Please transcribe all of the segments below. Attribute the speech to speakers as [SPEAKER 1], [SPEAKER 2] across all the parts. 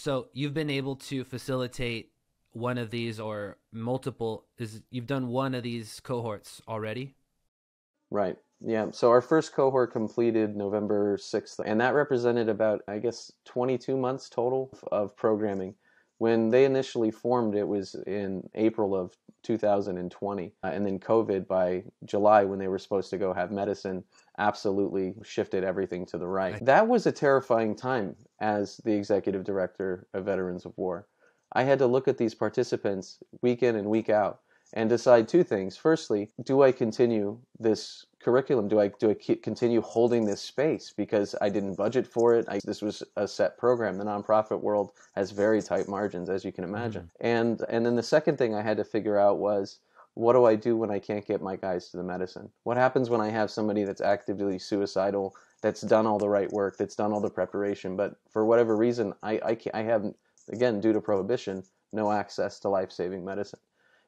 [SPEAKER 1] So you've been able to facilitate one of these or multiple, you've done one of these cohorts already?
[SPEAKER 2] Right. Yeah. So our first cohort completed November 6th, and that represented about, I guess, 22 months total of programming. When they initially formed, it was in April of 2020. And then COVID by July, when they were supposed to go have medicine, absolutely shifted everything to the right. That was a terrifying time as the executive director of Veterans of War. I had to look at these participants week in and week out and decide two things. Firstly, do I continue this curriculum? Do I continue holding this space because I didn't budget for it? This was a set program. The nonprofit world has very tight margins, as you can imagine. And then the second thing I had to figure out was, what do I do when I can't get my guys to the medicine? What happens when I have somebody that's actively suicidal, that's done all the right work, that's done all the preparation, but for whatever reason, I haven't, again, due to prohibition, no access to life-saving medicine.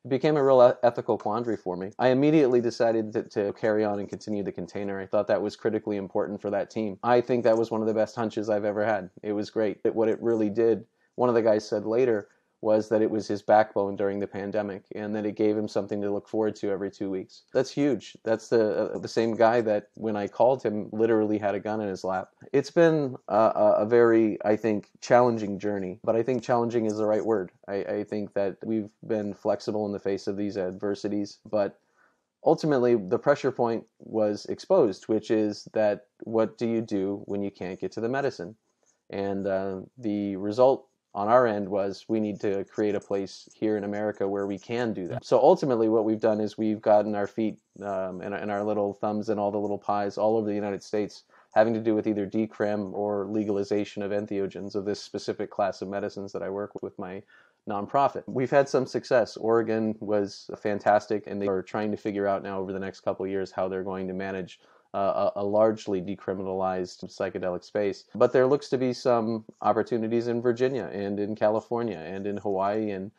[SPEAKER 2] It became a real ethical quandary for me. I immediately decided to carry on and continue the container. I thought that was critically important for that team. I think that was one of the best hunches I've ever had. It was great. What it really did, one of the guys said later, was that it was his backbone during the pandemic and that it gave him something to look forward to every 2 weeks. That's huge. That's the same guy that when I called him literally had a gun in his lap. It's been a very, I think, challenging journey, but I think challenging is the right word. I think that we've been flexible in the face of these adversities, but ultimately the pressure point was exposed, which is that what do you do when you can't get to the medicine? And the result on our end was we need to create a place here in America where we can do that. So ultimately what we've done is we've gotten our feet and our little thumbs in all the little pies all over the United States having to do with either decrim or legalization of entheogens, of this specific class of medicines that I work with my nonprofit. We've had some success. Oregon was fantastic, and they are trying to figure out now over the next couple of years how they're going to manage a largely decriminalized psychedelic space. But there looks to be some opportunities in Virginia and in California and in Hawaii and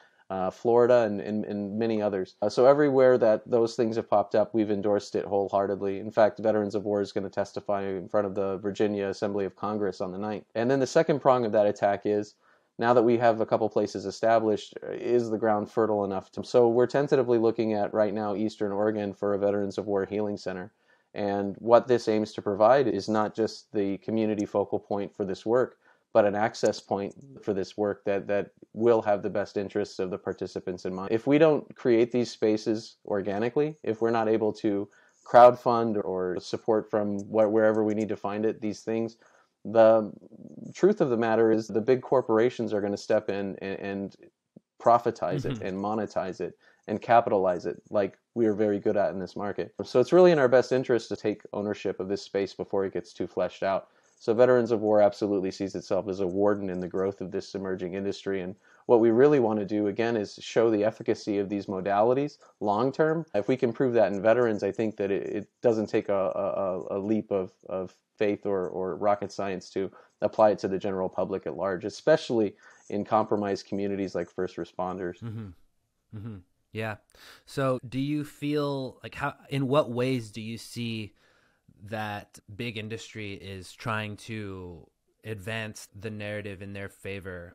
[SPEAKER 2] Florida and many others. So everywhere that those things have popped up, we've endorsed it wholeheartedly. In fact, Veterans of War is going to testify in front of the Virginia Assembly of Congress on the 9th. And then the second prong of that attack is, now that we have a couple places established, is the ground fertile enough to... So we're tentatively looking at right now Eastern Oregon for a Veterans of War healing center. And what this aims to provide is not just the community focal point for this work, but an access point for this work that will have the best interests of the participants in mind. If we don't create these spaces organically, if we're not able to crowdfund or support from wherever we need to find it, these things, the truth of the matter is the big corporations are going to step in and profitize it and monetize it and capitalize it like we are very good at in this market. So it's really in our best interest to take ownership of this space before it gets too fleshed out. So Veterans of War absolutely sees itself as a warden in the growth of this emerging industry. And what we really want to do, again, is show the efficacy of these modalities long term. If we can prove that in veterans, I think that it doesn't take a leap of faith or rocket science to apply it to the general public at large, especially in compromised communities like first responders.
[SPEAKER 1] Yeah. So do you feel like in what ways do you see that big industry is trying to advance the narrative in their favor